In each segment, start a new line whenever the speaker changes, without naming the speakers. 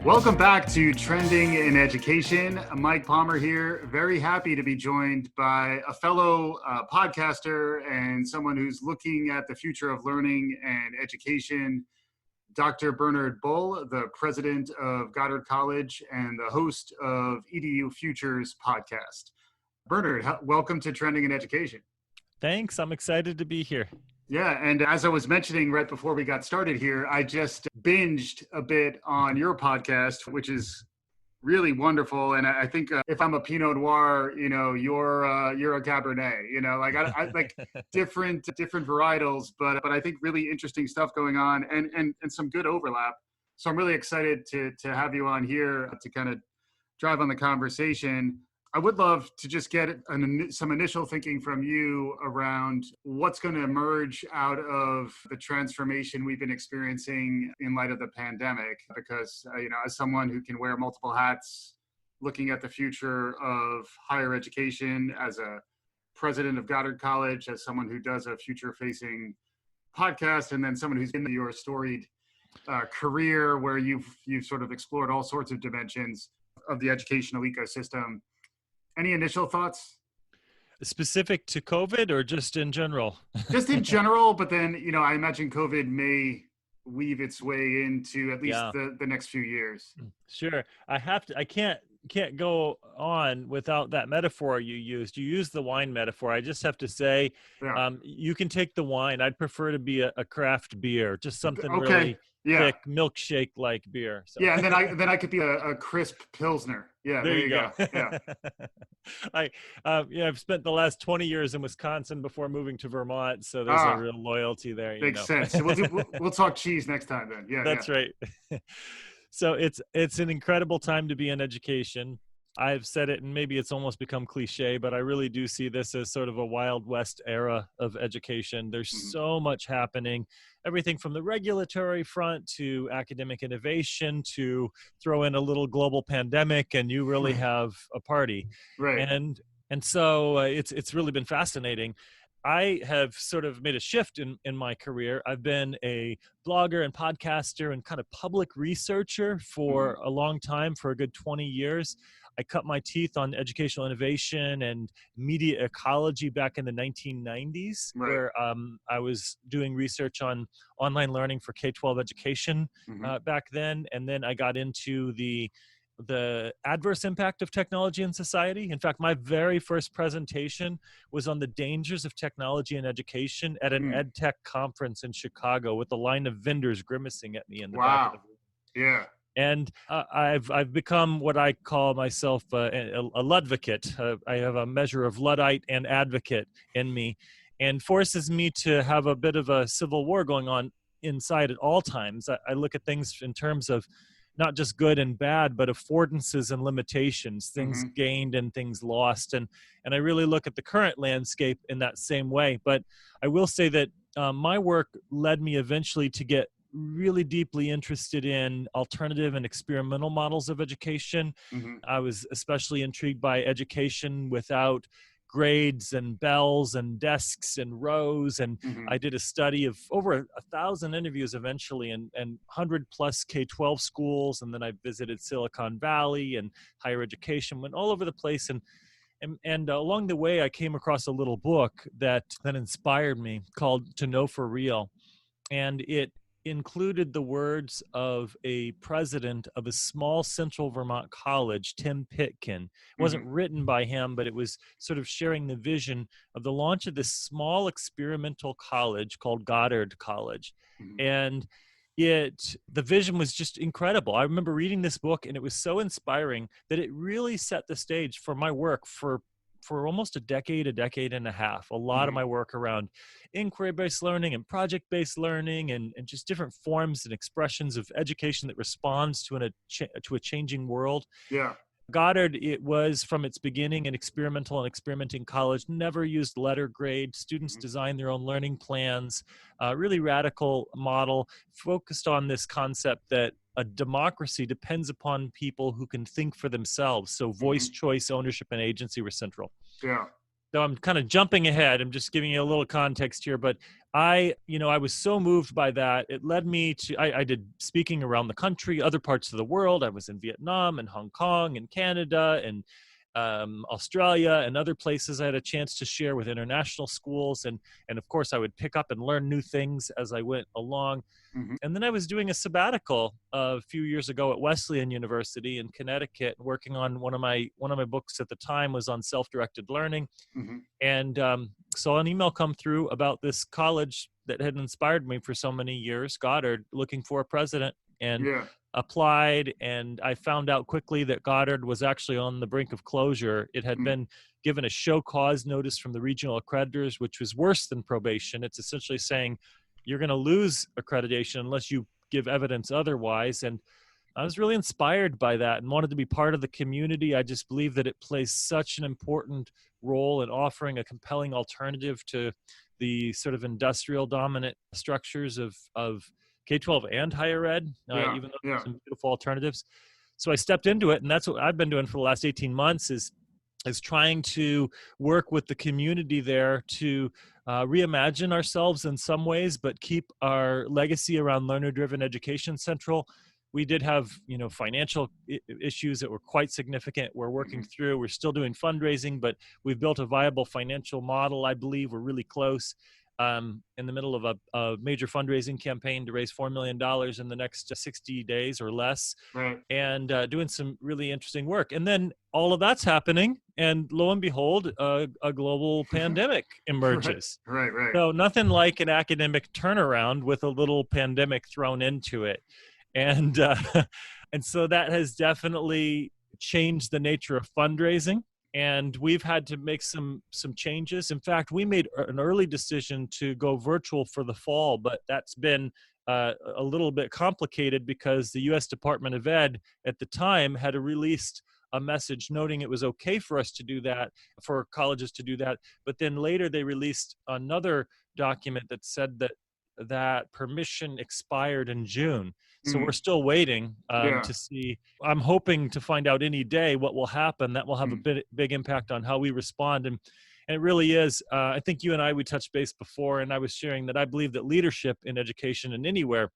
Welcome back to Trending in Education. Mike Palmer here. Very happy to be joined by a fellow podcaster and someone who's looking at the future of learning and education, Dr. Bernard Bull, the President of Goddard College and the host of EDU Futures podcast. Bernard, welcome to Trending in Education.
Thanks. I'm excited to be here.
Yeah, and as I was mentioning right before we got started here, I just binged a bit on your podcast, which is really wonderful. And I think if I'm a Pinot Noir, you're a Cabernet. I like different varietals, but I think really interesting stuff going on and some good overlap. So I'm really excited to have you on here to kind of drive on the conversation. I would love to just get some initial thinking from you around what's going to emerge out of the transformation we've been experiencing in light of the pandemic, because, as someone who can wear multiple hats, looking at the future of higher education, as a president of Goddard College, as someone who does a future-facing podcast, and then someone who's in your storied career where you've sort of explored all sorts of dimensions of the educational ecosystem. Any initial thoughts?
Specific to COVID or just in general?
Just in general, but then, I imagine COVID may weave its way into at least the next few years.
Sure. I can't go on without that metaphor you used. You used the wine metaphor. I just have to say, you can take the wine. I'd prefer to be a craft beer, just something really thick, milkshake-like beer. So.
Yeah, and then I could be a crisp Pilsner. Yeah, there you go. Yeah.
I've spent the last 20 years in Wisconsin before moving to Vermont, so there's a real loyalty there.
Makes sense. So we'll talk cheese next time then. Yeah,
that's right. So it's an incredible time to be in education. I've said it, and maybe it's almost become cliche, but I really do see this as sort of a Wild West era of education. There's so much happening, everything from the regulatory front to academic innovation to throw in a little global pandemic, and you really have a party.
Right.
And so it's really been fascinating. I have sort of made a shift in my career. I've been a blogger and podcaster and kind of public researcher for a long time, for a good 20 years. I cut my teeth on educational innovation and media ecology back in the 1990s, where I was doing research on online learning for K-12 education back then. And then I got into the adverse impact of technology in society. In fact, my very first presentation was on the dangers of technology in education at an ed tech conference in Chicago with a line of vendors grimacing at me in the back of the room.
Yeah.
And I've become what I call myself a Ludvocate. I have a measure of Luddite and advocate in me, and forces me to have a bit of a civil war going on inside at all times. I look at things in terms of not just good and bad, but affordances and limitations, things gained and things lost. And I really look at the current landscape in that same way. But I will say that my work led me eventually to get really deeply interested in alternative and experimental models of education. I was especially intrigued by education without grades and bells and desks and rows. And I did a study of over 1,000 interviews eventually and 100 plus K-12 schools. And then I visited Silicon Valley and higher education, went all over the place. And along the way, I came across a little book that inspired me called To Know for Real. And it included the words of a president of a small central Vermont college, Tim Pitkin. It wasn't written by him, but it was sort of sharing the vision of the launch of this small experimental college called Goddard College. And the vision was just incredible. I remember reading this book, and it was so inspiring that it really set the stage for my work for almost a decade and a half. A lot of my work around inquiry-based learning and project-based learning and just different forms and expressions of education that responds to a changing world.
Yeah.
Goddard, it was from its beginning an experimental and experimenting college, never used letter grade. Students designed their own learning plans, really radical model, focused on this concept that a democracy depends upon people who can think for themselves. So voice, choice, ownership, and agency were central.
Yeah.
So I'm kind of jumping ahead. I'm just giving you a little context here, but I was so moved by that. It led me to, I did speaking around the country, other parts of the world. I was in Vietnam and Hong Kong and Canada and Australia and other places. I had a chance to share with international schools. And of course, I would pick up and learn new things as I went along.
Mm-hmm.
And then I was doing a sabbatical a few years ago at Wesleyan University in Connecticut, working on one of my books at the time was on self-directed learning.
Mm-hmm.
And saw an email come through about this college that had inspired me for so many years, Goddard, looking for a president, and applied. And I found out quickly that Goddard was actually on the brink of closure. It had been given a show cause notice from the regional accreditors, which was worse than probation. It's essentially saying you're going to lose accreditation unless you give evidence otherwise. And I was really inspired by that and wanted to be part of the community. I just believe that it plays such an important role in offering a compelling alternative to the sort of industrial dominant structures of K-12 and higher ed, even though there's some beautiful alternatives. So I stepped into it, and that's what I've been doing for the last 18 months is trying to work with the community there to reimagine ourselves in some ways, but keep our legacy around learner-driven education central. We did have, financial issues that were quite significant. We're working through. We're still doing fundraising, but we've built a viable financial model. I believe we're really close. In the middle of a major fundraising campaign to raise $4 million in the next 60 days or less, and doing some really interesting work. And then all of that's happening, and lo and behold, a global pandemic emerges.
Right.
So nothing like an academic turnaround with a little pandemic thrown into it. And and so that has definitely changed the nature of fundraising. And we've had to make some changes. In fact, we made an early decision to go virtual for the fall, but that's been a little bit complicated because the U.S. Department of Ed at the time had released a message noting it was okay for us to do that, for colleges to do that. But then later they released another document that said that permission expired in June. So we're still waiting to see. I'm hoping to find out any day what will happen. That will have a big impact on how we respond. And it really is. I think you and we touched base before, and I was sharing that I believe that leadership in education and anywhere,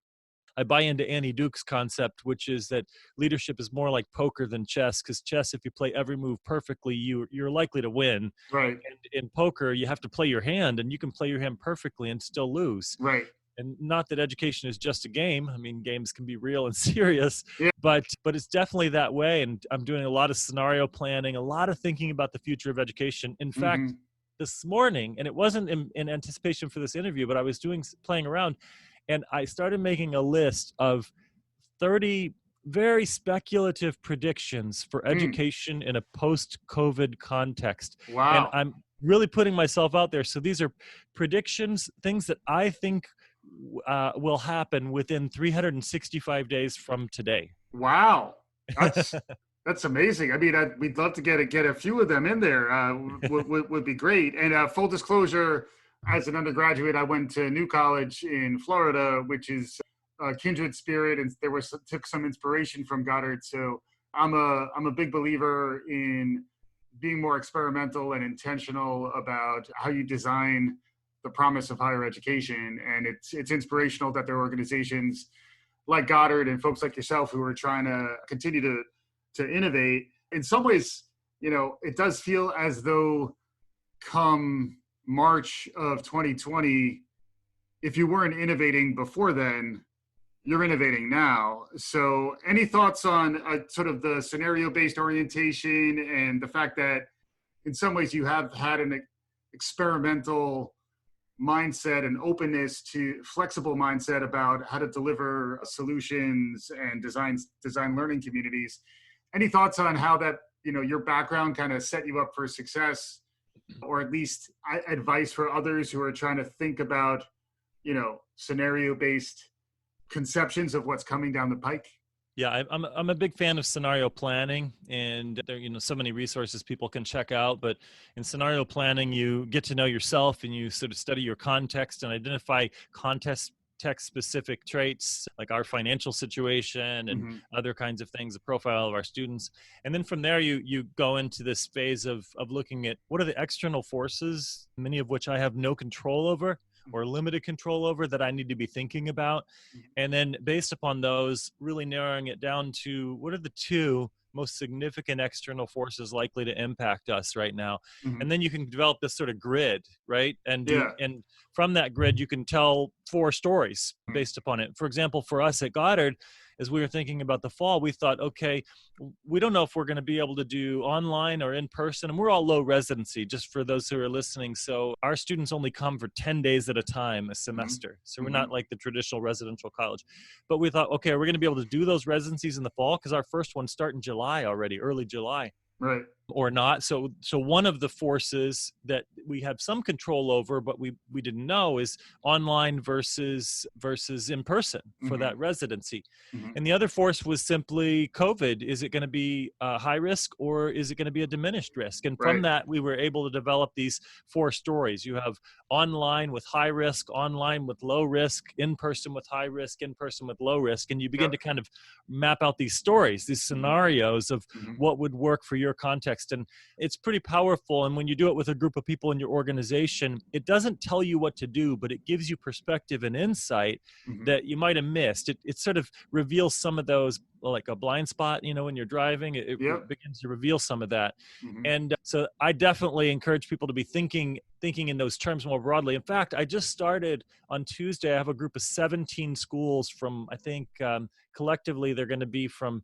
I buy into Annie Duke's concept, which is that leadership is more like poker than chess, because chess, if you play every move perfectly, you're likely to win.
Right.
And in poker, you have to play your hand, and you can play your hand perfectly and still lose.
Right.
And not that education is just a game. I mean, games can be real and serious,
Yeah.
but it's definitely that way. And I'm doing a lot of scenario planning, a lot of thinking about the future of education. In fact, this morning, and it wasn't in anticipation for this interview, but I was playing around, and I started making a list of 30 very speculative predictions for education in a post-COVID context.
Wow.
And I'm really putting myself out there. So these are predictions, things that I think will happen within 365 days from today.
Wow. That's amazing. I mean, we'd love to get a few of them in there. Would be great. And full disclosure, as an undergraduate, I went to New College in Florida, which is a kindred spirit, and took some inspiration from Goddard. So I'm a big believer in being more experimental and intentional about how you design the promise of higher education. And it's inspirational that there are organizations like Goddard and folks like yourself who are trying to continue to innovate. In some ways, it does feel as though come March of 2020, if you weren't innovating before then, you're innovating now. So any thoughts on sort of the scenario-based orientation and the fact that in some ways you have had an experimental mindset and openness to flexible mindset about how to deliver solutions and design learning communities? Any thoughts on how that, your background kind of set you up for success, or at least advice for others who are trying to think about, scenario-based conceptions of what's coming down the pike?
Yeah, I'm a big fan of scenario planning, and there so many resources people can check out. But in scenario planning, you get to know yourself, and you sort of study your context and identify context context-specific traits, like our financial situation and other kinds of things, the profile of our students. And then from there, you go into this phase of looking at what are the external forces, many of which I have no control over or limited control over, that I need to be thinking about. And then based upon those, really narrowing it down to what are the two most significant external forces likely to impact us right now. And then you can develop this sort of grid, right? And and from that grid, you can tell 4 stories based upon it. For example, for us at Goddard, as we were thinking about the fall, we thought, okay, we don't know if we're going to be able to do online or in person. And we're all low residency, just for those who are listening. So our students only come for 10 days at a time a semester. So we're not like the traditional residential college. But we thought, okay, we're going to be able to do those residencies in the fall, because our first ones start in July already, early July. Right. Or not. So one of the forces that we have some control over, but we didn't know, is online versus in person for that residency. And the other force was simply COVID. Is it going to be high risk, or is it going to be a diminished risk? And from that, we were able to develop these 4 stories. You have online with high risk, online with low risk, in person with high risk, in person with low risk. And you begin to kind of map out these stories, these scenarios of what would work for your context. And it's pretty powerful. And when you do it with a group of people in your organization, it doesn't tell you what to do, but it gives you perspective and insight that you might have missed. It sort of reveals some of those, like a blind spot, when you're driving, it begins to reveal some of that. And so I definitely encourage people to be thinking in those terms more broadly. In fact, I just started on Tuesday. I have a group of 17 schools from, I think collectively they're going to be from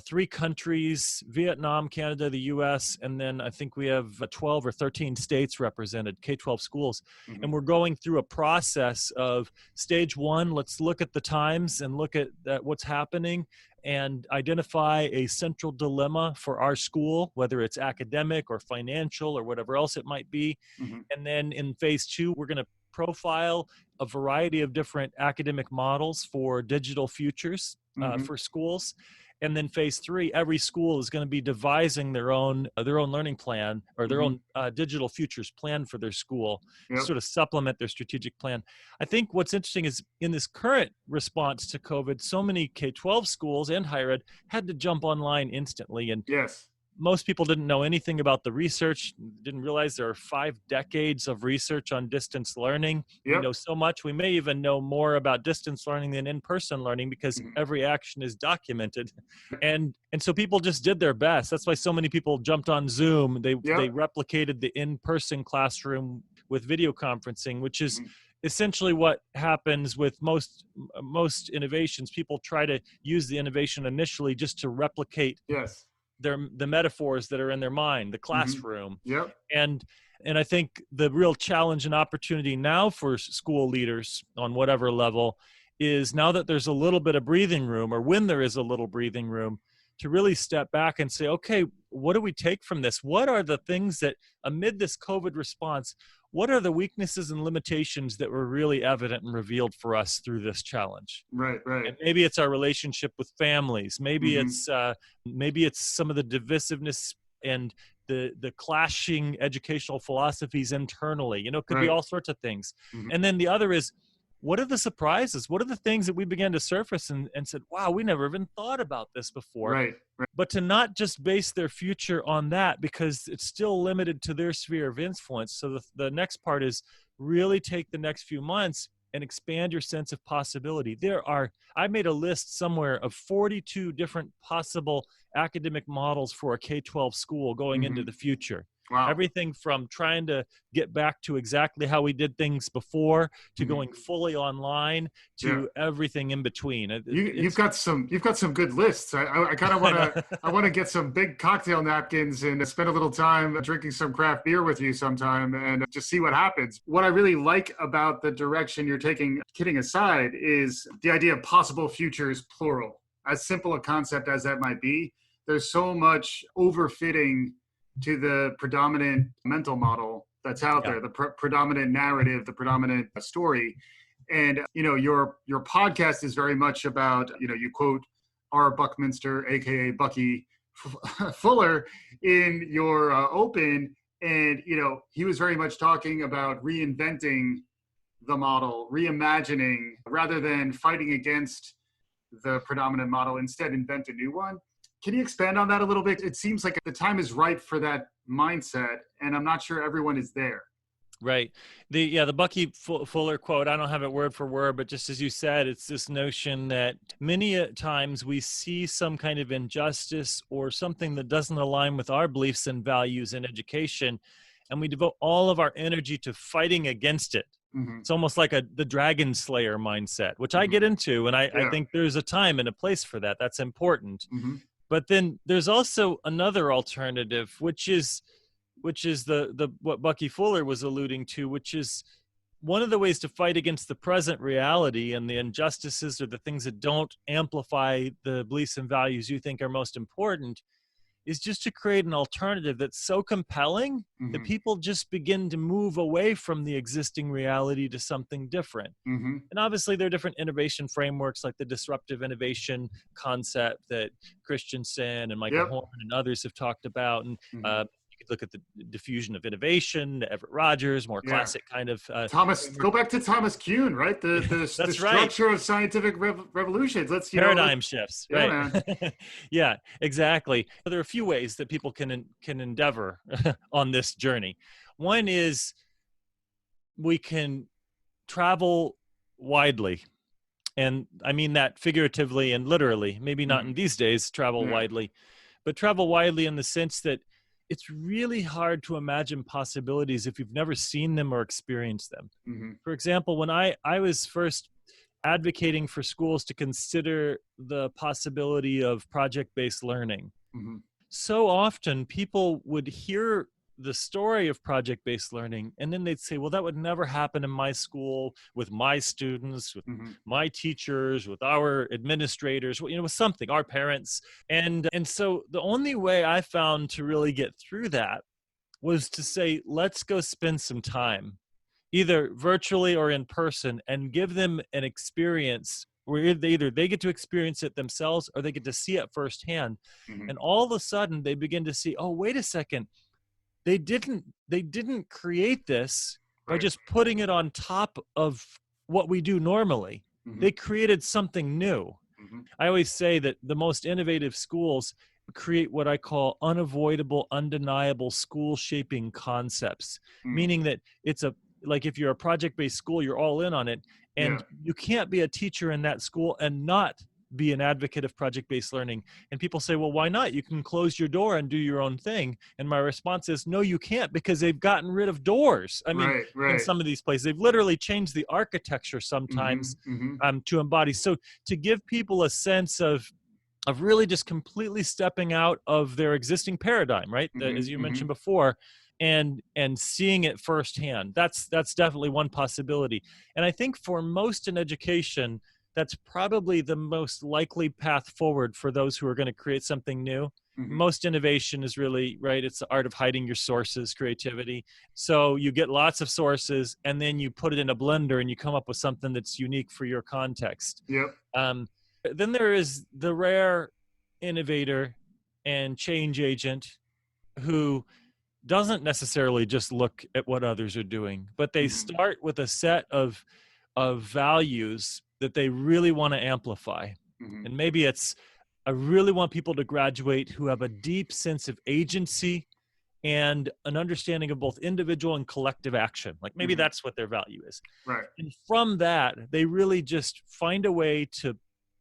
3 countries: Vietnam, Canada, the US, and then I think we have 12 or 13 states represented, K-12 schools. And we're going through a process of stage 1. Let's look at the times and look at what's happening and identify a central dilemma for our school, whether it's academic or financial or whatever else it might be. And then in phase 2, we're going to profile a variety of different academic models for digital futures for schools. And then phase 3, every school is going to be devising their own learning plan, or their own digital futures plan for their school to sort of supplement their strategic plan. I think what's interesting is, in this current response to COVID, so many K-12 schools and higher ed had to jump online instantly. And most people didn't know anything about the research, didn't realize there are 5 decades of research on distance learning. We know so much. We may even know more about distance learning than in-person learning, because every action is documented. And so people just did their best. That's why so many people jumped on Zoom. They replicated the in-person classroom with video conferencing, which is essentially what happens with most innovations. People try to use the innovation initially just to replicate the metaphors that are in their mind, the classroom. And I think the real challenge and opportunity now for school leaders on whatever level is, now that there's a little bit of breathing room, or when there is a little breathing room, to really step back and say, okay, what do we take from this? What are the things that, amid this COVID response, what are the weaknesses and limitations that were really evident and revealed for us through this challenge? Right. And maybe it's our relationship with families. Maybe it's some of the divisiveness and the clashing educational philosophies internally. It could be all sorts of things. And then the other is, what are the surprises? What are the things that we began to surface and said, wow, we never even thought about this before. Right. But to not just base their future on that, because it's still limited to their sphere of influence. So the next part is really take the next few months and expand your sense of possibility. I made a list somewhere of 42 different possible academic models for a K-12 school going into the future. Wow. Everything from trying to get back to exactly how we did things before, to going fully online, to everything in between. You've got some good lists. I kind of want to get some big cocktail napkins and spend a little time drinking some craft beer with you sometime and just see what happens. What I really like about the direction you're taking, kidding aside, is the idea of possible futures, plural. As simple a concept as that might be, there's so much overfitting to the predominant mental model that's out there, the predominant narrative, the predominant story. And, your podcast is very much about, you quote R. Buckminster, AKA Bucky Fuller, in your open. And, he was very much talking about reinventing
the model, reimagining rather than fighting against the predominant model, instead invent a new one. Can you expand on that a little bit? It seems like the time is ripe for that mindset, and I'm not sure everyone is there.
Right. The Bucky Fuller quote, I don't have it word for word, but just as you said, it's this notion that many times we see some kind of injustice or something that doesn't align with our beliefs and values in education, and we devote all of our energy to fighting against it.
Mm-hmm.
It's almost like the dragon slayer mindset, which I get into, and I think there's a time and a place for that. That's important.
Mm-hmm.
But then there's also another alternative, which is the what Bucky Fuller was alluding to, which is one of the ways to fight against the present reality and the injustices or the things that don't amplify the beliefs and values you think are most important, is just to create an alternative that's so compelling that people just begin to move away from the existing reality to something different.
Mm-hmm.
And obviously there are different innovation frameworks like the disruptive innovation concept that Christensen and Michael Horn and others have talked about. And you could look at the diffusion of innovation, Everett Rogers, more classic kind of
Thomas. Go back to Thomas Kuhn, right? The structure of scientific revolutions. Let's
paradigm shifts, right?
Man.
Yeah, exactly. There are a few ways that people can endeavor on this journey. One is we can travel widely, and I mean that figuratively and literally. Maybe not in these days, travel widely, but travel widely in the sense that it's really hard to imagine possibilities if you've never seen them or experienced them.
Mm-hmm.
For example, when I was first advocating for schools to consider the possibility of project-based learning, so often people would hear the story of project-based learning, and then they'd say, well, that would never happen in my school, with my students, with my teachers, with our administrators, with something, our parents. And so the only way I found to really get through that was to say, let's go spend some time, either virtually or in person, and give them an experience where either they get to experience it themselves or they get to see it firsthand. And all of a sudden they begin to see, oh, wait a second, they didn't create this by just putting it on top of what we do normally. They created something new. I always say that the most innovative schools create what I call unavoidable, undeniable school shaping concepts, meaning that it's like if you're a project-based school, you're all in on it, and you can't be a teacher in that school and not be an advocate of project-based learning. And people say, well, why not? You can close your door and do your own thing. And my response is, no, you can't, because they've gotten rid of doors. I mean, in some of these places, they've literally changed the architecture sometimes to embody. So to give people a sense of really just completely stepping out of their existing paradigm, right? As you mentioned before, and seeing it firsthand, that's definitely one possibility. And I think for most in education, that's probably the most likely path forward for those who are going to create something new. Most innovation is really, right, it's the art of hiding your sources, creativity. So you get lots of sources and then you put it in a blender and you come up with something that's unique for your context. Then there is the rare innovator and change agent who doesn't necessarily just look at what others are doing, but they start with a set of values that they really want to amplify. And maybe it's, I really want people to graduate who have a deep sense of agency and an understanding of both individual and collective action. Like maybe that's what their value is. And from that, they really just find a way to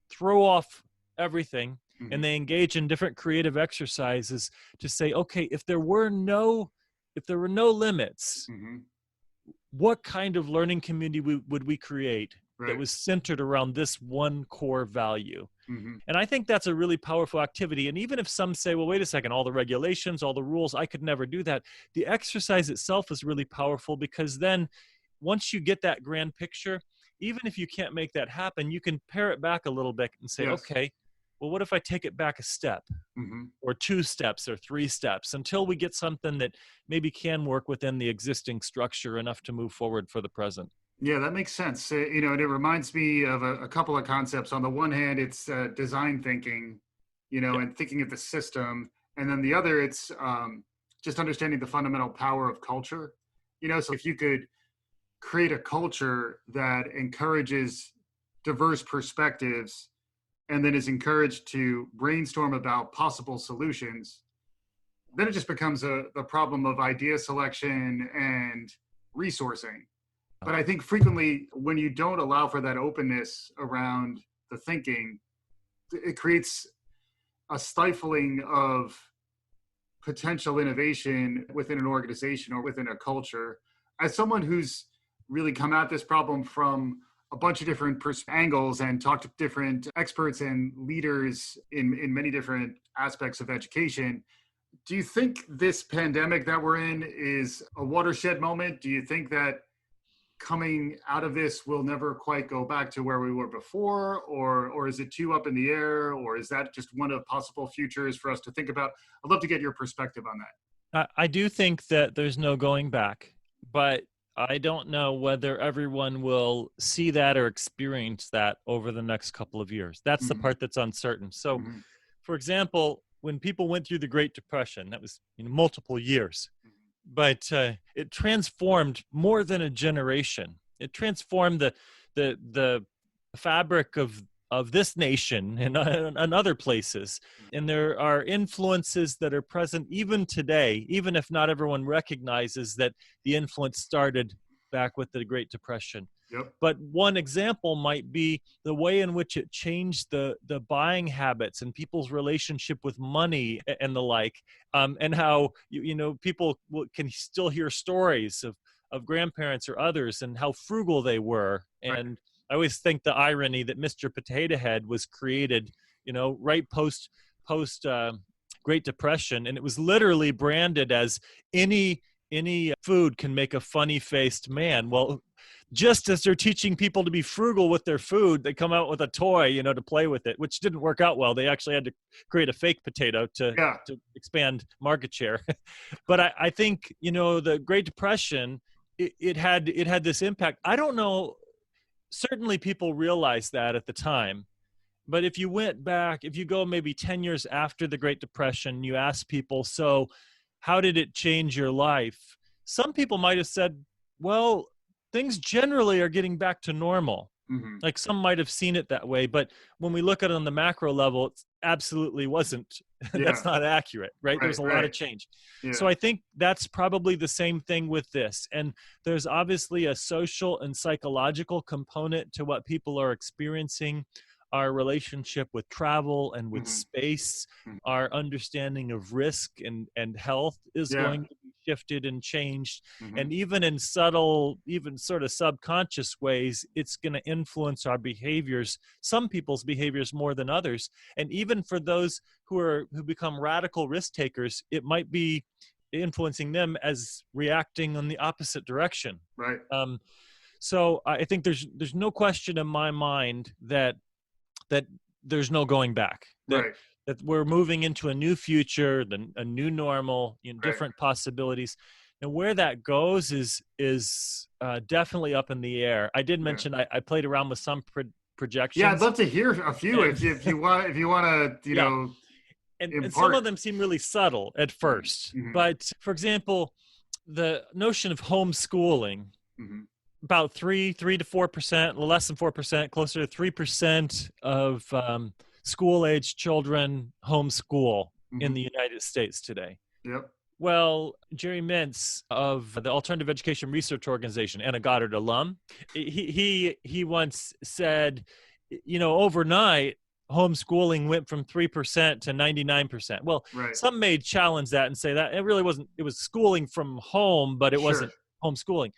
throw off everything, and they engage in different creative exercises to say, okay, if there were no limits, what kind of learning community would we create that was centered around this one core value? And I think that's a really powerful activity. And even if some say, well, wait a second, all the regulations, all the rules, I could never do that. The exercise itself is really powerful, because then once you get that grand picture, even if you can't make that happen, you can pare it back a little bit and say, okay, well, what if I take it back a step or 2 steps or 3 steps until we get something that maybe can work within the existing structure enough to move forward for the present?
Yeah, that makes sense. And it reminds me of a couple of concepts. On the one hand, it's design thinking, and thinking of the system. And then the other, it's just understanding the fundamental power of culture. So if you could create a culture that encourages diverse perspectives and then is encouraged to brainstorm about possible solutions, then it just becomes a problem of idea selection and resourcing. But I think frequently when you don't allow for that openness around the thinking, it creates a stifling of potential innovation within an organization or within a culture. As someone who's really come at this problem from a bunch of different angles and talked to different experts and leaders in many different aspects of education, do you think this pandemic that we're in is a watershed moment? Do you think that coming out of this will never quite go back to where we were before, or is it too up in the air, or is that just one of possible futures for us to think about? I'd love to get your perspective on that.
I do think that there's no going back, but I don't know whether everyone will see that or experience that over the next couple of years. That's the part that's uncertain. So, for example, when people went through the Great Depression, that was multiple years, but it transformed more than a generation. It transformed the fabric of this nation and other places. And there are influences that are present even today, even if not everyone recognizes that the influence started back with the Great Depression.
Yep.
But one example might be the way in which it changed the buying habits and people's relationship with money and the like, and how people can still hear stories of grandparents or others and how frugal they were. And
right.
I always think the irony that Mr. Potato Head was created, right post Great Depression, and it was literally branded as any food can make a funny-faced man. Well, just as they're teaching people to be frugal with their food, they come out with a toy, to play with it, which didn't work out well. They actually had to create a fake potato to expand market share. But I think, the Great Depression, it had this impact. I don't know. Certainly people realized that at the time. But if you go maybe 10 years after the Great Depression, you ask people, so how did it change your life? Some people might have said, well, things generally are getting back to normal. Like some might have seen it that way, but when we look at it on the macro level, it absolutely wasn't. That's not accurate, right? There's a lot of change. Yeah. So I think that's probably the same thing with this. And there's obviously a social and psychological component to what people are experiencing. Our relationship with travel and with space, our understanding of risk and health is going to be shifted and changed. And even in subtle, even sort of subconscious ways, it's going to influence our behaviors, some people's behaviors more than others. And even for those who become radical risk takers, it might be influencing them as reacting in the opposite direction.
Right.
So I think there's no question in my mind that there's no going back, that we're moving into a new future, a new normal, different possibilities. And where that goes is definitely up in the air. I did mention I played around with some projections.
Yeah, I'd love to hear a few if you want to, know.
And some of them seem really subtle at first. But for example, the notion of homeschooling, about 3 to 4%, less than 4%, closer to 3% of school-age children homeschool in the United States today.
Yep.
Well, Jerry Mintz of the Alternative Education Research Organization and a Goddard alum, he once said, overnight, homeschooling went from 3% to 99%. Well, some may challenge that and say that it really wasn't, it was schooling from home, but it wasn't homeschooling.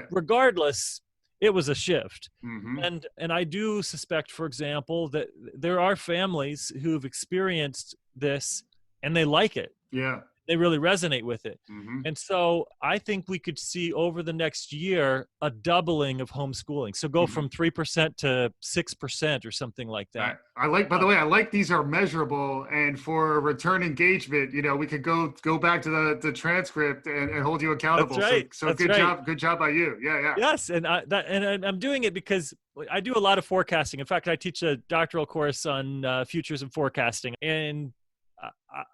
Regardless, it was a shift. And I do suspect, for example, that there are families who've experienced this and they like it.
Yeah.
They really resonate with it. And so I think we could see over the next year a doubling of homeschooling. So go from 3% to 6% or something like that.
I like, by the way, I like these are measurable, and for return engagement, we could go back to the transcript and hold you accountable.
That's right.
So good job by you. Yeah.
Yes. And I'm doing it because I do a lot of forecasting. In fact, I teach a doctoral course on futures and forecasting, and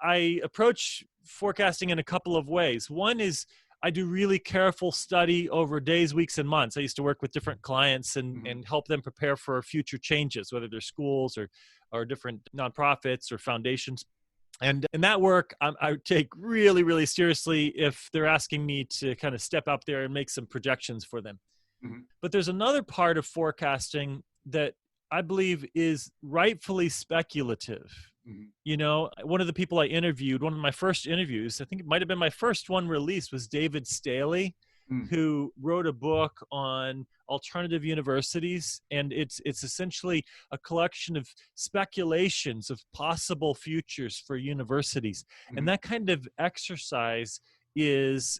I approach forecasting in a couple of ways. One is I do really careful study over days, weeks, and months. I used to work with different clients and help them prepare for future changes, whether they're schools or different nonprofits or foundations. And in that work, I take really, really seriously if they're asking me to kind of step up there and make some projections for them. But there's another part of forecasting that I believe is rightfully speculative. You know, one of the people I interviewed, one of my first interviews, I think it might have been my first one released, was David Staley, who wrote a book on alternative universities. And it's essentially a collection of speculations of possible futures for universities. And that kind of exercise is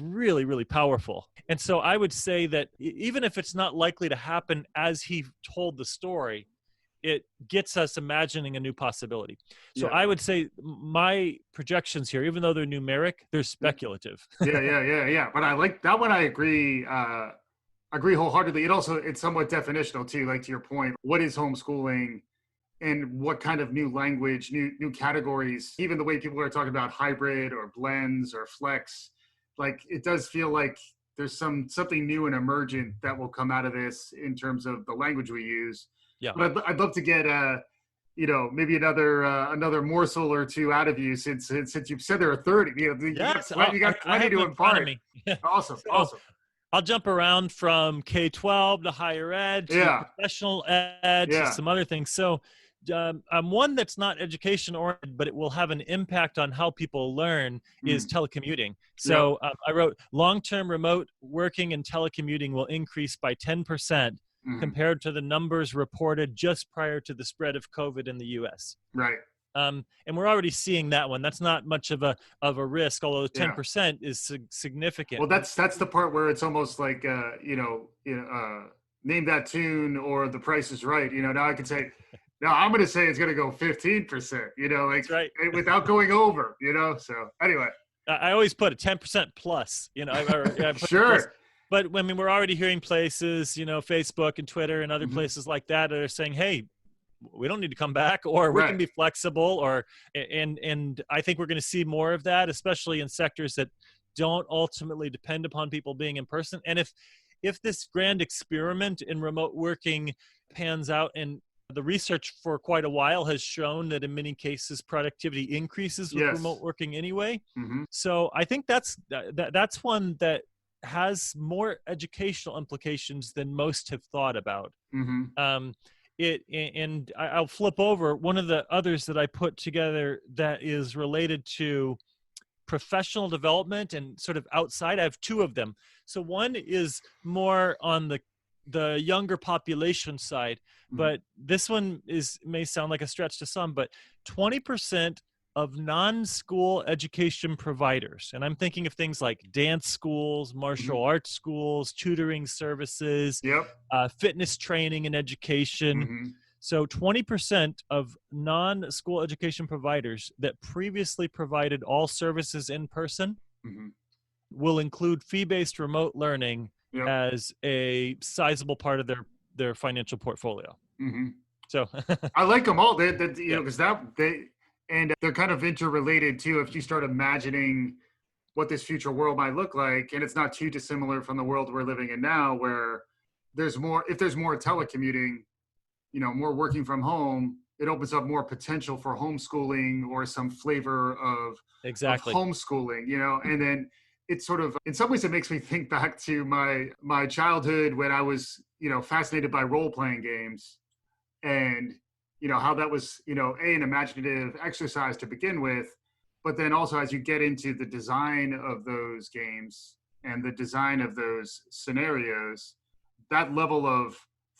really, really powerful. And so I would say that even if it's not likely to happen as he told the story, it gets us imagining a new possibility. So I would say my projections here, even though they're numeric, they're speculative.
Yeah. But I like that one. I agree wholeheartedly. It's somewhat definitional too, like to your point. What is homeschooling and what kind of new language, new categories, even the way people are talking about hybrid or blends or flex, like it does feel like there's something new and emergent that will come out of this in terms of the language we use. Yeah. But I'd love to get maybe another morsel or two out of you since you've said there are 30. You got plenty to impart. Awesome.
I'll jump around from K-12 to higher ed to professional ed to some other things. So I'm one that's not education oriented, but it will have an impact on how people learn is telecommuting. So I wrote long-term remote working and telecommuting will increase by 10%. Compared to the numbers reported just prior to the spread of COVID in the U.S.
Right.
And we're already seeing that one. That's not much of a risk, although 10% is significant.
Well, that's the part where it's almost like name that tune or The Price is Right. Now I can say, no, I'm going to say it's going to go 15%. That's right. Without going over. So anyway,
I always put a 10% plus.
Sure.
But I mean, we're already hearing places, Facebook and Twitter and other places like that are saying, hey, we don't need to come back, or we can be flexible, and I think we're going to see more of that, especially in sectors that don't ultimately depend upon people being in person. And if this grand experiment in remote working pans out, and the research for quite a while has shown that in many cases productivity increases with remote working anyway. So I think that's one that has more educational implications than most have thought about. And I'll flip over one of the others that I put together that is related to professional development and sort of outside. I have two of them. So one is more on the younger population side, but this one may sound like a stretch to some, but 20% of non-school education providers, and I'm thinking of things like dance schools, martial arts schools, tutoring services, fitness training and education. So 20% of non-school education providers that previously provided all services in person will include fee-based remote learning as a sizable part of their financial portfolio. So
I like them all. Because and they're kind of interrelated too. If you start imagining what this future world might look like, and it's not too dissimilar from the world we're living in now, where if there's more telecommuting, more working from home, it opens up more potential for homeschooling or some flavor of homeschooling, and then it's sort of, in some ways it makes me think back to my childhood when I was, fascinated by role-playing games, and how that was, an imaginative exercise to begin with, but then also as you get into the design of those games and the design of those scenarios, that level of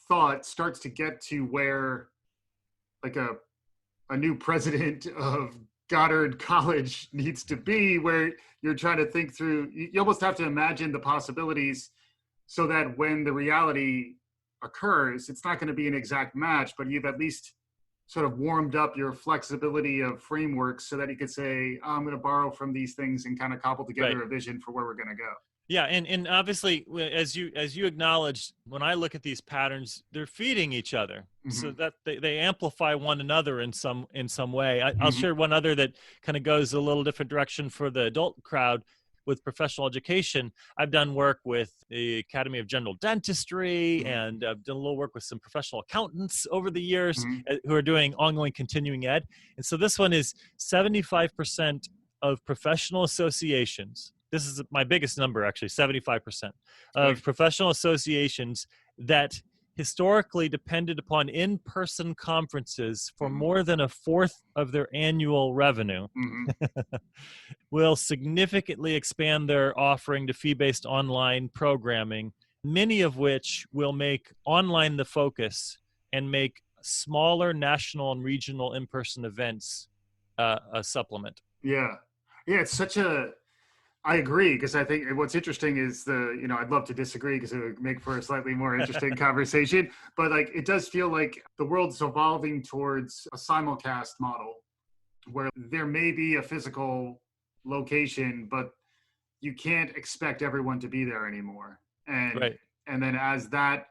thought starts to get to where like a new president of Goddard College needs to be, where you're trying to think through, you almost have to imagine the possibilities so that when the reality occurs, it's not going to be an exact match, but you've at least sort of warmed up your flexibility of frameworks so that you could say, I'm going to borrow from these things and kind of cobble together a vision for where we're going to go.
Yeah, and obviously, as you acknowledged, when I look at these patterns, they're feeding each other, so that they amplify one another in some way. I'll share one other that kind of goes a little different direction for the adult crowd. with professional education, I've done work with the Academy of General Dentistry, and I've done a little work with some professional accountants over the years who are doing ongoing continuing ed. And so this one is 75% of professional associations. This is my biggest number, actually, 75% of professional associations that historically depended upon in-person conferences for more than a fourth of their annual revenue will significantly expand their offering to fee-based online programming, many of which will make online the focus and make smaller national and regional in-person events a supplement.
Yeah. It's I agree, because I think what's interesting is I'd love to disagree because it would make for a slightly more interesting conversation, but like, it does feel like the world's evolving towards a simulcast model where there may be a physical location, but you can't expect everyone to be there anymore. And then as that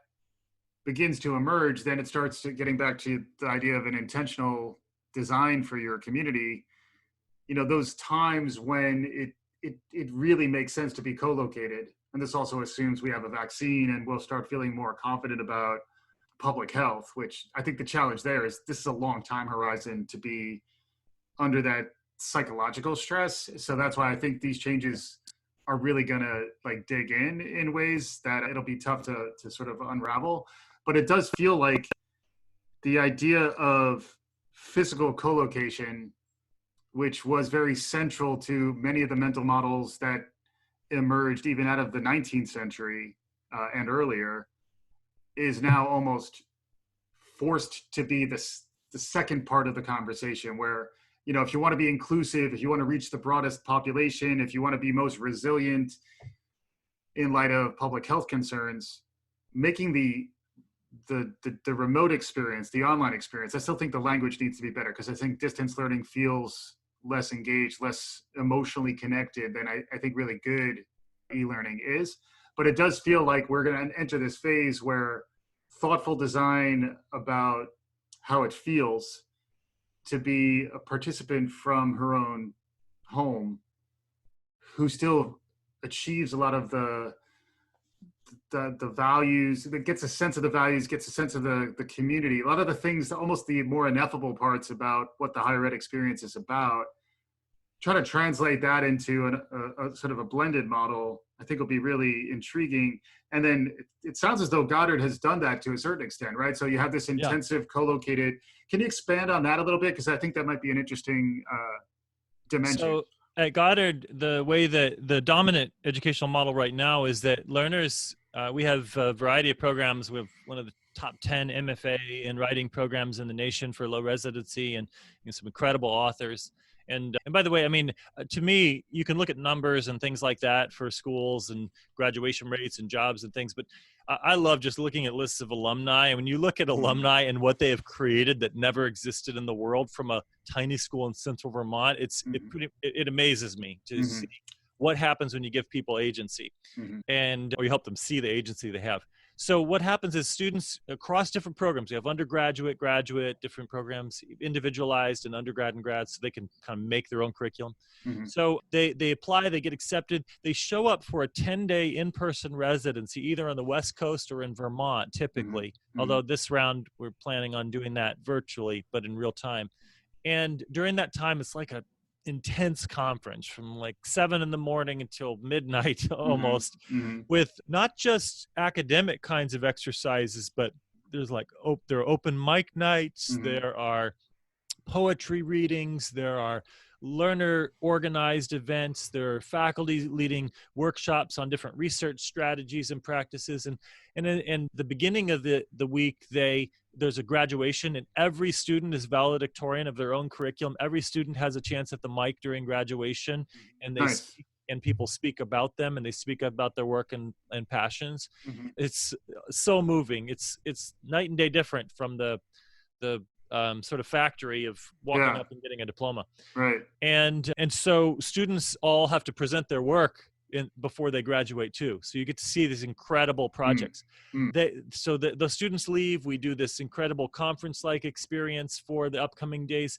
begins to emerge, then it starts getting back to the idea of an intentional design for your community. Those times when it really makes sense to be co-located. And this also assumes we have a vaccine and we'll start feeling more confident about public health, which I think the challenge there is this is a long time horizon to be under that psychological stress. So that's why I think these changes are really going to like dig in ways that it'll be tough to sort of unravel. But it does feel like the idea of physical co-location, which was very central to many of the mental models that emerged even out of the 19th century and earlier, is now almost forced to be the second part of the conversation where, if you want to be inclusive, if you want to reach the broadest population, if you want to be most resilient in light of public health concerns, making the remote experience, the online experience, I still think the language needs to be better, because I think distance learning feels less engaged, less emotionally connected than I think really good e-learning is. But it does feel like we're going to enter this phase where thoughtful design about how it feels to be a participant from her own home who still achieves a lot of the values, that gets a sense of the values, gets a sense of the community, a lot of the things, almost the more ineffable parts about what the higher ed experience is about. Try to translate that into a sort of a blended model, I think will be really intriguing. And then it sounds as though Goddard has done that to a certain extent, right? So you have this intensive co-located. Can you expand on that a little bit? Because I think that might be an interesting dimension.
So at Goddard, the way that the dominant educational model right now is that learners, we have a variety of programs. We have one of the top 10 MFA in writing programs in the nation for low residency, and some incredible authors. And by the way, I mean, to me, you can look at numbers and things like that for schools and graduation rates and jobs and things, but I love just looking at lists of alumni. And when you look at alumni and what they have created that never existed in the world from a tiny school in central Vermont, it amazes me to see what happens when you give people agency or you help them see the agency they have. So what happens is students across different programs, you have undergraduate, graduate, different programs, individualized and undergrad and grad, so they can kind of make their own curriculum. So they apply, they get accepted, they show up for a 10-day in-person residency, either on the West Coast or in Vermont, typically. Although this round, we're planning on doing that virtually, but in real time. And during that time, it's like a intense conference from like 7 in the morning until midnight almost, with not just academic kinds of exercises, but there's like there are open mic nights, there are poetry readings, there are learner organized events, there are faculty leading workshops on different research strategies and practices, and in the beginning of the week there's a graduation, and every student is valedictorian of their own curriculum. Every student has a chance at the mic during graduation, and and people speak about them, and they speak about their work and passions. It's so moving. It's night and day different from the sort of factory of walking up and getting a diploma.
Right.
And so students all have to present their work before they graduate too. So you get to see these incredible projects. The students leave, we do this incredible conference-like experience for the upcoming days.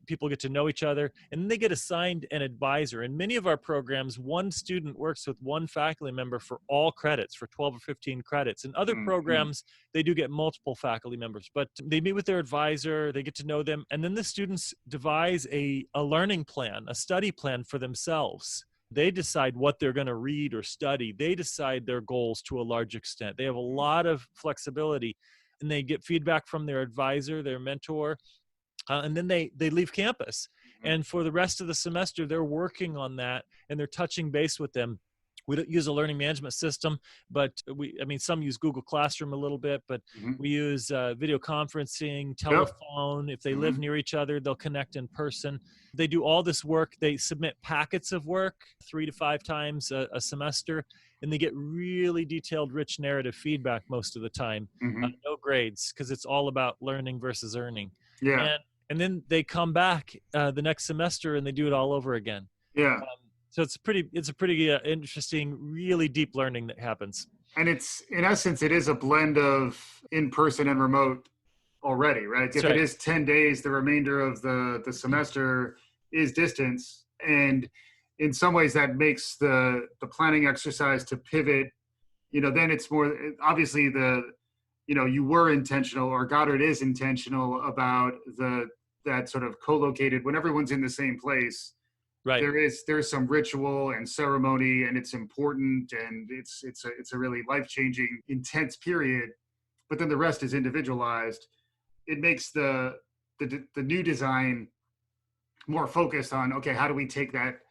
people get to know each other, and then they get assigned an advisor. In many of our programs, one student works with one faculty member for all credits, for 12 or 15 credits. In other
Mm-hmm.
programs, they do get multiple faculty members, but they meet with their advisor, they get to know them, and then the students devise a learning plan, a study plan for themselves. They decide what they're going to read or study. They decide their goals to a large extent. They have a lot of flexibility, and they get feedback from their advisor, their mentor, and then they leave campus. And for the rest of the semester, they're working on that, and they're touching base with them. We don't use a learning management system, but some use Google Classroom a little bit, but
Mm-hmm.
we use video conferencing,
Yep.
telephone. If they
Mm-hmm.
live near each other, they'll connect in person. They do all this work. They submit packets of work 3 to 5 times a semester, and they get really detailed, rich narrative feedback most of the time.
Mm-hmm.
No grades, because it's all about learning versus earning.
Yeah.
And then they come back the next semester and they do it all over again.
Yeah.
So it's a pretty interesting, really deep learning that happens.
And it's, in essence, it is a blend of in-person and remote already, right? If
right.
It is 10 days, the remainder of the semester is distance. And in some ways that makes the planning exercise to pivot, then it's more, obviously you were intentional, or Goddard is intentional about that sort of co-located, when everyone's in the same place.
Right.
There's some ritual and ceremony, and it's important, and it's a really life-changing, intense period. But then the rest is individualized. It makes the new design more focused on, okay, how do we take that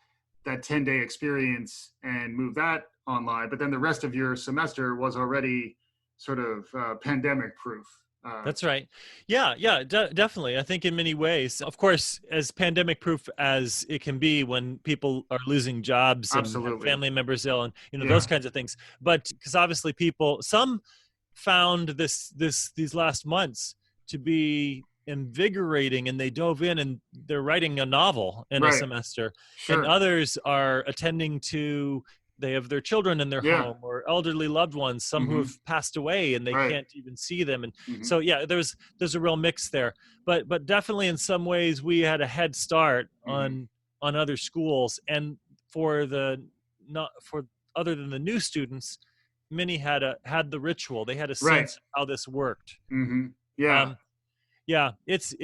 10-day experience and move that online? But then the rest of your semester was already sort of pandemic proof.
That's right. Yeah, definitely. I think in many ways, of course, as pandemic proof as it can be when people are losing jobs and have family members ill and those kinds of things. But because obviously some found these last months to be invigorating, and they dove in and they're writing a novel in a semester. Sure. And others are attending to, they have their children in their home, or elderly loved ones, some who have passed away and they can't even see them. And so, there's a real mix there, but definitely in some ways we had a head start on other schools. And other than the new students, many had the ritual. They had a sense of how this worked. It's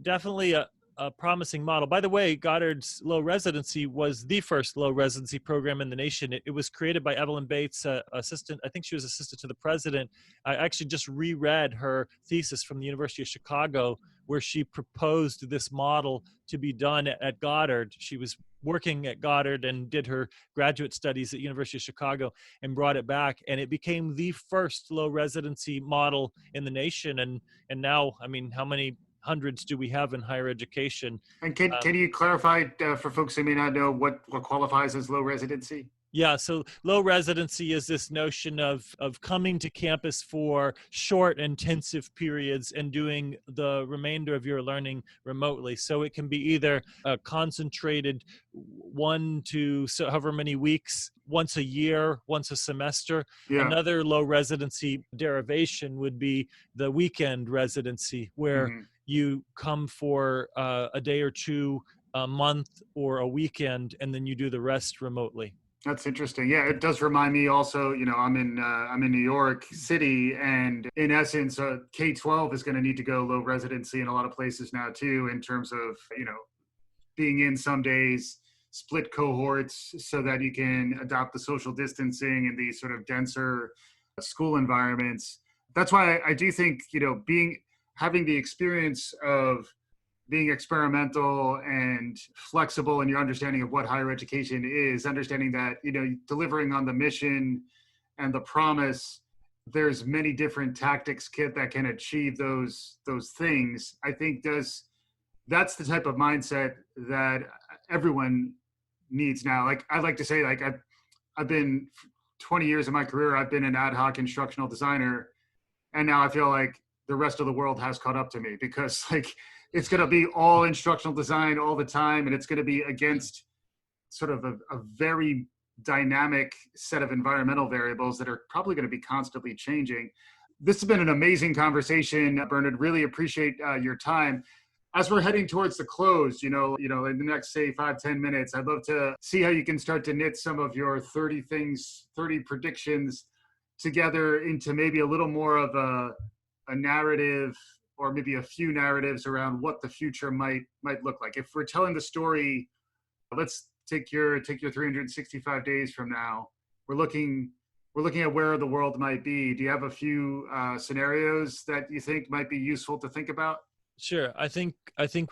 definitely a promising model. By the way, Goddard's low residency was the first low residency program in the nation. It was created by Evelyn Bates, assistant. I think she was assistant to the president. I actually just reread her thesis from the University of Chicago, where she proposed this model to be done at Goddard. She was working at Goddard and did her graduate studies at University of Chicago and brought it back. And it became the first low residency model in the nation. And now, how many hundreds do we have in higher education?
And can you clarify for folks who may not know what qualifies as low residency?
Yeah, so low residency is this notion of coming to campus for short, intensive periods and doing the remainder of your learning remotely. So it can be either a concentrated 1 to however many weeks, once a year, once a semester. Another low residency derivation would be the weekend residency, where you come for a day or two, a month, or a weekend, and then you do the rest remotely.
That's interesting. Yeah, it does remind me also, I'm in New York City, and in essence, K-12 is going to need to go low residency in a lot of places now too, in terms of, being in some days, split cohorts so that you can adopt the social distancing in these sort of denser school environments. That's why I do think, having the experience of being experimental and flexible in your understanding of what higher education is, understanding that, delivering on the mission and the promise, there's many different tactics, Kit, that can achieve those things. I think that's the type of mindset that everyone needs now. Like I like to say, like I've been 20 years of my career, I've been an ad hoc instructional designer. And now I feel like the rest of the world has caught up to me, because it's going to be all instructional design all the time. And it's going to be against sort of a very dynamic set of environmental variables that are probably going to be constantly changing. This has been an amazing conversation, Bernard. Really appreciate your time. as we're heading towards the close, in the next, say, 5-10 minutes, I'd love to see how you can start to knit some of your 30 predictions together into maybe a little more of a narrative, or maybe a few narratives around what the future might look like. If we're telling the story, let's take your 365 days from now. We're looking at where the world might be. Do you have a few scenarios that you think might be useful to think about?
Sure. I think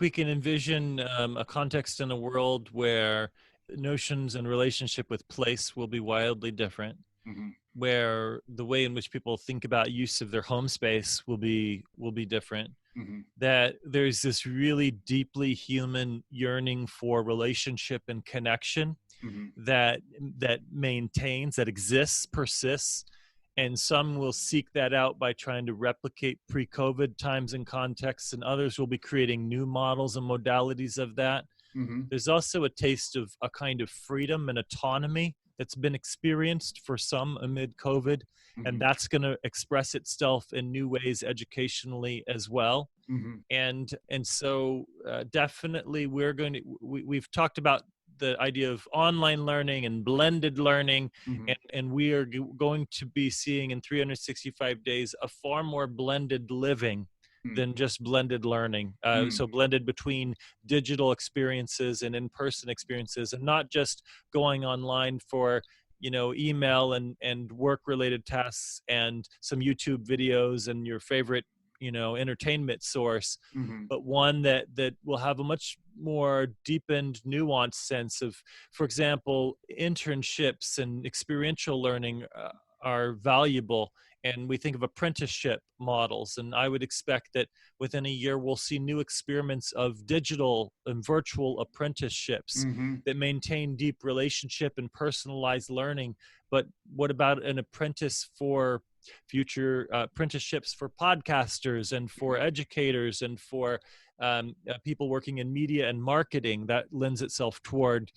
we can envision a context in a world where notions and relationship with place will be wildly different,
Mm-hmm.
where the way in which people think about use of their home space will be different.
Mm-hmm.
That there's this really deeply human yearning for relationship and connection
Mm-hmm.
that maintains, that exists, persists. And some will seek that out by trying to replicate pre-COVID times and contexts, and others will be creating new models and modalities of that.
Mm-hmm.
There's also a taste of a kind of freedom and autonomy that's been experienced for some amid COVID,
Mm-hmm.
and that's going to express itself in new ways educationally as well.
Mm-hmm.
And so definitely we've talked about the idea of online learning and blended learning,
Mm-hmm.
and we are going to be seeing in 365 days a far more blended living than just blended learning. So blended between digital experiences and in-person experiences, and not just going online for email and work-related tasks and some YouTube videos and your favorite entertainment source,
Mm-hmm.
but one that will have a much more deepened, nuanced sense of, for example, internships and experiential learning are valuable. And we think of apprenticeship models, and I would expect that within a year we'll see new experiments of digital and virtual apprenticeships
Mm-hmm.
that maintain deep relationship and personalized learning. But what about an apprentice for future apprenticeships for podcasters and for educators and for people working in media and marketing? That lends itself toward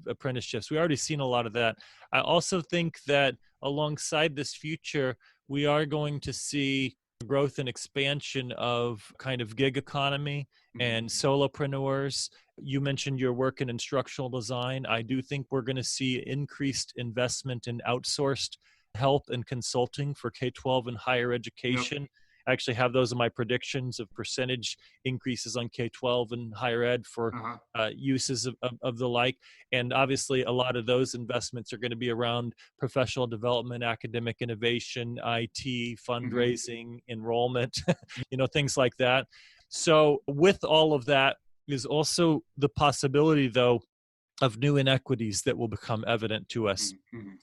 apprenticeships. We've already seen a lot of that. I also think that alongside this future, we are going to see growth and expansion of kind of gig economy and solopreneurs. You mentioned your work in instructional design. I do think we're going to see increased investment in outsourced help and consulting for K-12 and higher education. Yep. I actually have those in my predictions of percentage increases on K-12 and higher ed for uses of the like. And obviously, a lot of those investments are going to be around professional development, academic innovation, IT, fundraising, enrollment, things like that. So with all of that is also the possibility, though, of new inequities that will become evident to us.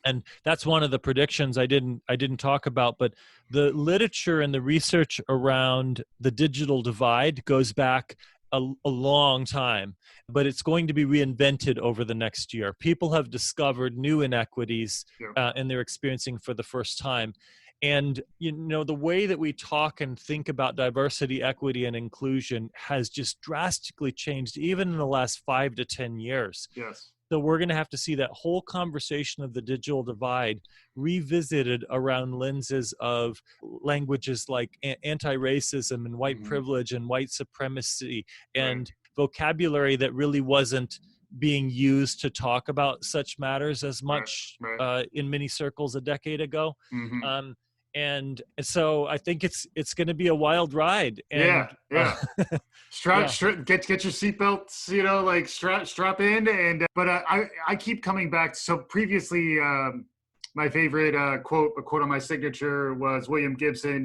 And that's one of the predictions I didn't talk about, but the literature and the research around the digital divide goes back a long time, but it's going to be reinvented over the next year. People have discovered new inequities and they're experiencing for the first time. And, the way that we talk and think about diversity, equity, and inclusion has just drastically changed, even in the last 5 to 10 years.
Yes.
So we're going to have to see that whole conversation of the digital divide revisited around lenses of languages like anti-racism and white privilege and white supremacy and vocabulary that really wasn't being used to talk about such matters as much in many circles a decade ago. And so I think it's going to be a wild ride. And,
Get your seatbelts, strap in. But I keep coming back. So previously, my favorite quote on my signature was William Gibson.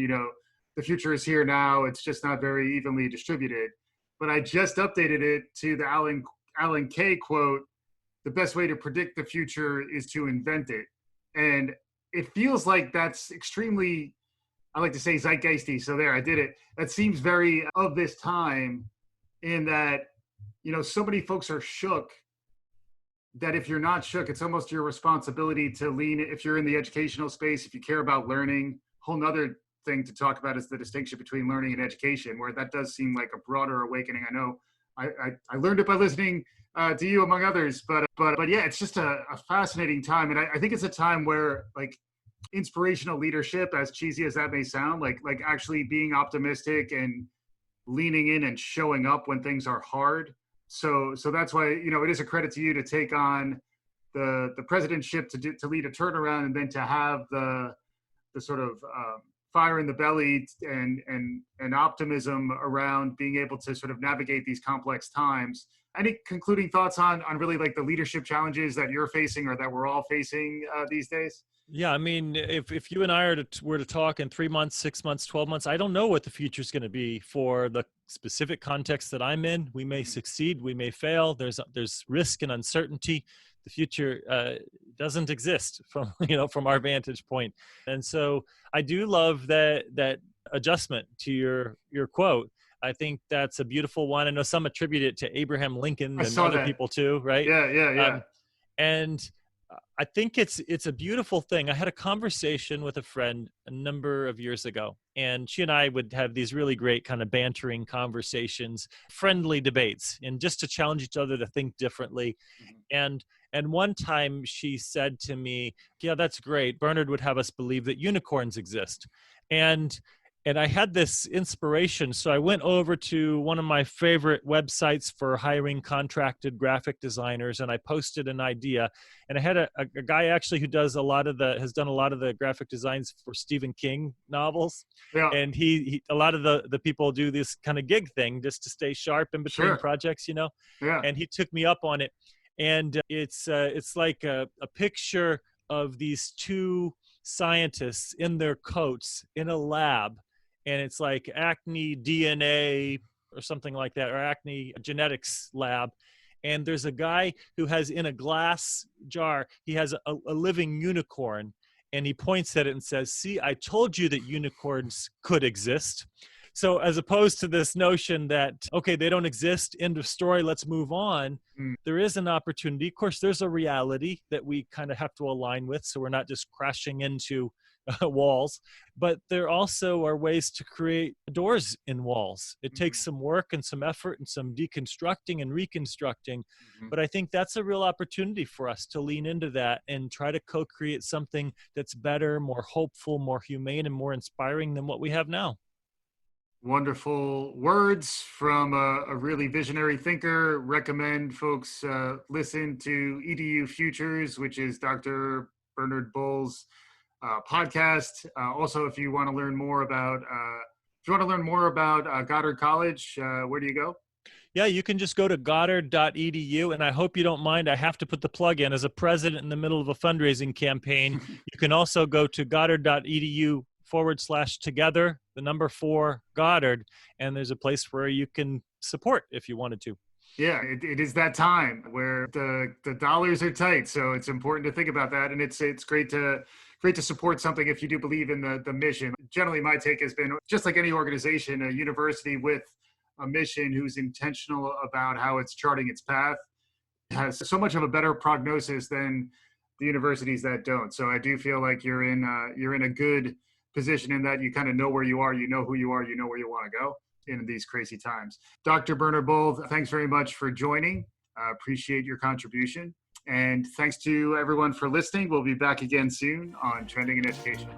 The future is here now. It's just not very evenly distributed. But I just updated it to the Alan Kay quote: "The best way to predict the future is to invent it." And it feels like that's extremely, I like to say, zeitgeisty. So there, I did it. That seems very of this time, in that, so many folks are shook that if you're not shook, it's almost your responsibility to lean. If you're in the educational space, if you care about learning, whole nother thing to talk about is the distinction between learning and education, where that does seem like a broader awakening. I know I learned it by listening to you, among others, but yeah, it's just a fascinating time. And I think it's a time where, like, inspirational leadership, as cheesy as that may sound, like actually being optimistic and leaning in and showing up when things are hard. So that's why, it is a credit to you to take on the presidentship, to lead a turnaround, and then to have the sort of fire in the belly and optimism around being able to sort of navigate these complex times. Any concluding thoughts on really like the leadership challenges that you're facing or that we're all facing these days?
Yeah, I mean, if you and I were to talk in 3 months, 6 months, 12 months, I don't know what the future is going to be for the specific context that I'm in. We may succeed, we may fail. There's risk and uncertainty. The future doesn't exist from from our vantage point. And so I do love that adjustment to your quote. I think that's a beautiful one. I know some attribute it to Abraham Lincoln and other people too, right?
Yeah.
And I think it's a beautiful thing. I had a conversation with a friend a number of years ago, and she and I would have these really great kind of bantering conversations, friendly debates, and just to challenge each other to think differently. And one time she said to me, "Yeah, that's great. Bernard would have us believe that unicorns exist." And I had this inspiration. So I went over to one of my favorite websites for hiring contracted graphic designers, and I posted an idea. And I had a guy actually who has done a lot of the graphic designs for Stephen King novels.
Yeah.
And he a lot of the people do this kind of gig thing just to stay sharp in between projects,
Yeah.
And he took me up on it. And it's like a picture of these two scientists in their coats in a lab. And it's like Acne DNA or something like that, or Acne genetics lab. And there's a guy who has in a glass jar, he has a living unicorn, and he points at it and says, "See, I told you that unicorns could exist." So as opposed to this notion that, okay, they don't exist, end of story, let's move on, there is an opportunity. Of course, there's a reality that we kind of have to align with, so we're not just crashing into walls, but there also are ways to create doors in walls. It takes some work and some effort and some deconstructing and reconstructing, but I think that's a real opportunity for us to lean into that and try to co-create something that's better, more hopeful, more humane, and more inspiring than what we have now.
Wonderful words from a really visionary thinker. Recommend folks listen to EDU Futures, which is Dr. Bernard Bull's podcast. Also, if you want to learn more about Goddard College, where do you go?
Yeah, you can just go to goddard.edu, and I hope you don't mind. I have to put the plug in. As a president in the middle of a fundraising campaign, you can also go to goddard.edu/together, the number 4 Goddard, and there's a place where you can support if you wanted to.
Yeah, it is that time where the dollars are tight, so it's important to think about that, and it's great to support something if you do believe in the mission. Generally, my take has been, just like any organization, a university with a mission who's intentional about how it's charting its path has so much of a better prognosis than the universities that don't. So I do feel like you're in a good position in that you kind of know where you are, you know who you are, you know where you want to go in these crazy times. Dr. Bernard Bull, thanks very much for joining. Appreciate your contribution. And thanks to everyone for listening. We'll be back again soon on Trending in Education.